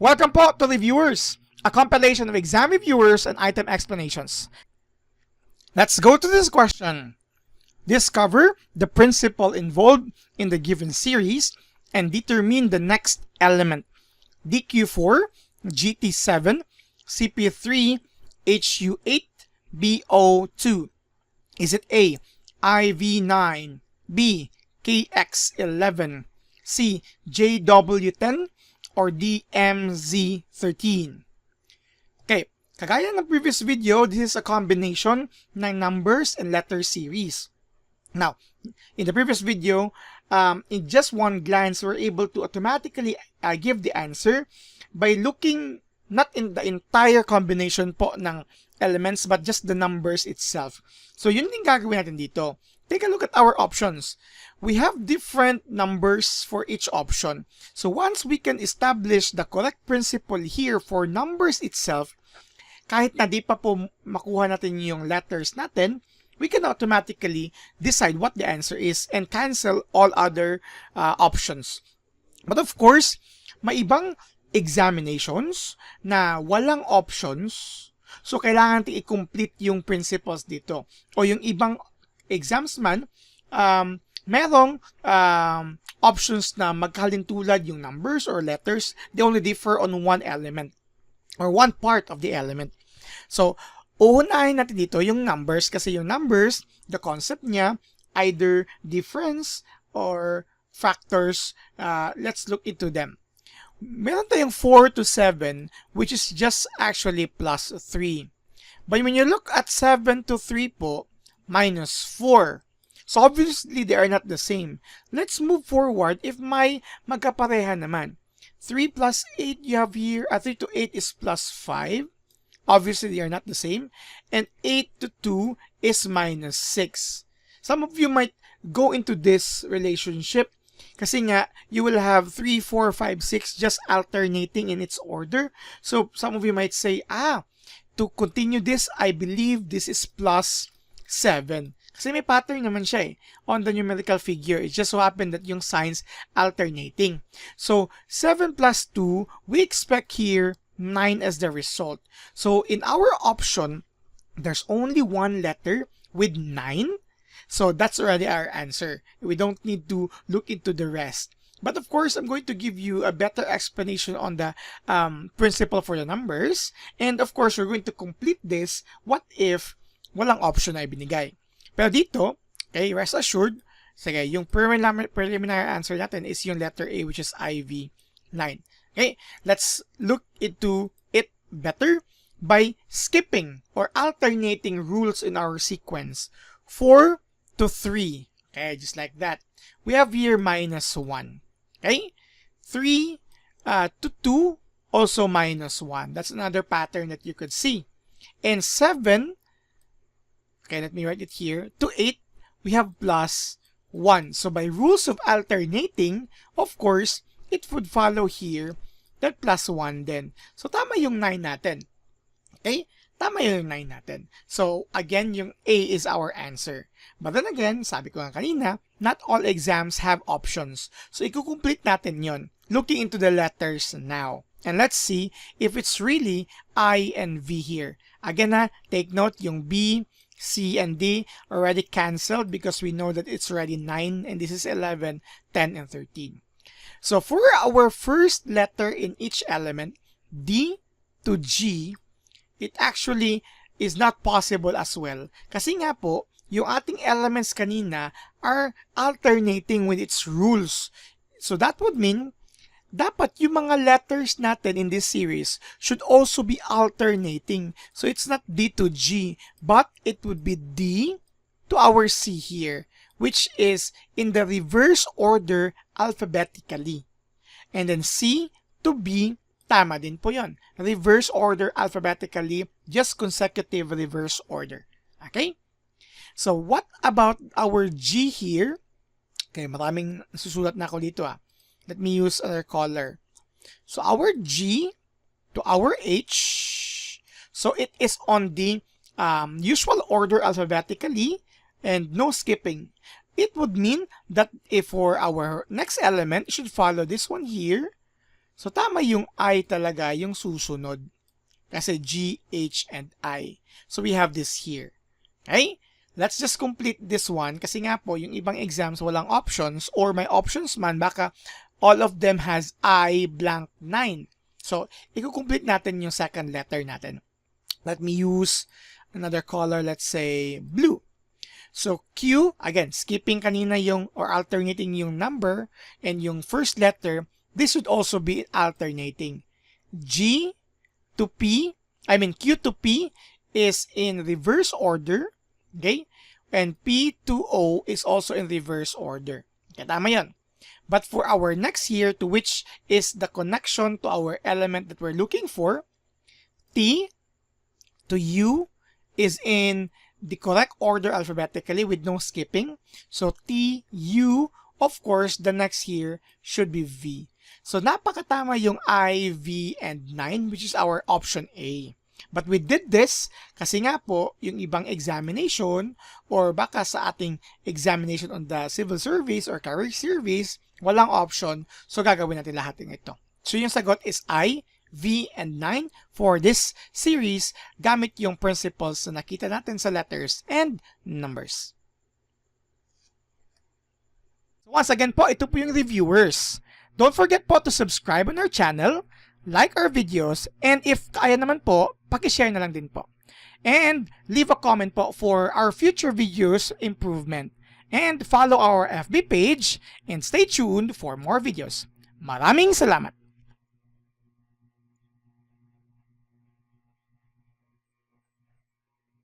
Welcome po to Reviewers, a compilation of exam reviewers and item explanations. Let's go to this question. Discover the principle involved in the given series and determine the next element. DQ4, GT7, CP3, HU8, BO2. Is it A, IV9, B, KX11, C, JW10, or DMZ13? Okay, kagaya ng previous video, this is a combination ng numbers and letter series. Now, in the previous video, in just one glance, we're able to automatically give the answer by looking not in the entire combination po ng elements but just the numbers itself. So yun din gagawin natin dito. Take a look at our options. We have different numbers for each option. So once we can establish the correct principle here for numbers itself, kahit na di pa po makuha natin yung letters natin, we can automatically decide what the answer is and cancel all other options. But of course, may ibang examinations na walang options. So kailangan natin i-complete yung principles dito. O yung ibang exams man, merong options na magkalintulad yung numbers or letters. They only differ on one element or one part of the element. So, uunahin natin dito yung numbers kasi yung numbers, the concept niya, either difference or factors. Let's look into them. Meron tayong 4 to 7, which is just actually plus 3. But when you look at 7 to 3 po, minus 4. So obviously, they are not the same. Let's move forward if may magkapareha naman. 3 plus 8 you have here, 3 to 8 is plus 5. Obviously, they are not the same. And 8 to 2 is minus 6. Some of you might go into this relationship kasi nga, you will have 3, 4, 5, 6 just alternating in its order. So, some of you might say, to continue this, I believe this is plus 7. Kasi may pattern naman siya on the numerical figure. It just so happened that yung signs alternating. So, 7 plus 2, we expect here 9 as the result. So, in our option, there's only one letter with 9. So, that's already our answer. We don't need to look into the rest. But of course, I'm going to give you a better explanation on the principle for the numbers. And of course, we're going to complete this. What if walang option ay binigay? Pero dito, okay, rest assured, sige, yung preliminary answer natin is yung letter A, which is IV9. Okay, let's look into it better by skipping or alternating rules in our sequence. 4 to 3. Okay, just like that. We have here minus 1. Okay, 3 to 2, also minus 1. That's another pattern that you could see. And 7, okay, let me write it here, to 8, we have plus 1. So by rules of alternating, of course, it would follow here that plus 1 then. So tama yung 9 natin. Okay? Tama yung 9 natin. So again, yung A is our answer. But then again, sabi ko nga kanina, not all exams have options. So i-complete natin yon, looking into the letters now. And let's see if it's really I and V here. Again take note, yung B, C, and D already cancelled because we know that it's already 9 and this is 11, 10, and 13. So for our first letter in each element, D to G, it actually is not possible as well. Kasi nga po, yung ating elements kanina are alternating with its rules. So that would mean, dapat yung mga letters natin in this series should also be alternating. So it's not D to G, but it would be D to our C here, which is in the reverse order alphabetically. And then C to B, tama din po yun. Reverse order alphabetically, just consecutive reverse order. Okay? So, what about our G here? Okay, maraming nasusulat na ako dito Let me use another color. So, our G to our H, so it is on the usual order alphabetically and no skipping. It would mean that if for our next element, it should follow this one here. So, tama yung I talaga, yung susunod. Kasi G, H, and I. So, we have this here. Okay? Let's just complete this one kasi nga po, yung ibang exams walang options or may options man, baka all of them has I blank 9. So, i-complete natin yung second letter natin. Let me use another color, let's say blue. So, Q, again, skipping kanina yung or alternating yung number and yung first letter, this would also be alternating. G to P, Q to P is in reverse order, okay? And P to O is also in reverse order. Okay, tama yan. But for our next year, to which is the connection to our element that we're looking for, T to U is in the correct order alphabetically with no skipping. So T, U, of course, the next here should be V. So napakatama yung I, V, and 9, which is our option A. But we did this kasi nga po, yung ibang examination or baka sa ating examination on the civil service or career service, walang option. So gagawin natin lahat ng ito. So yung sagot is I, V, and 9 for this series gamit yung principles na nakita natin sa letters and numbers. So once again po, ito po yung reviewers. Don't forget po to subscribe on our channel, like our videos, and if kaya naman po, paki-share na lang din po. And leave a comment po for our future videos improvement. And follow our FB page and stay tuned for more videos. Maraming salamat!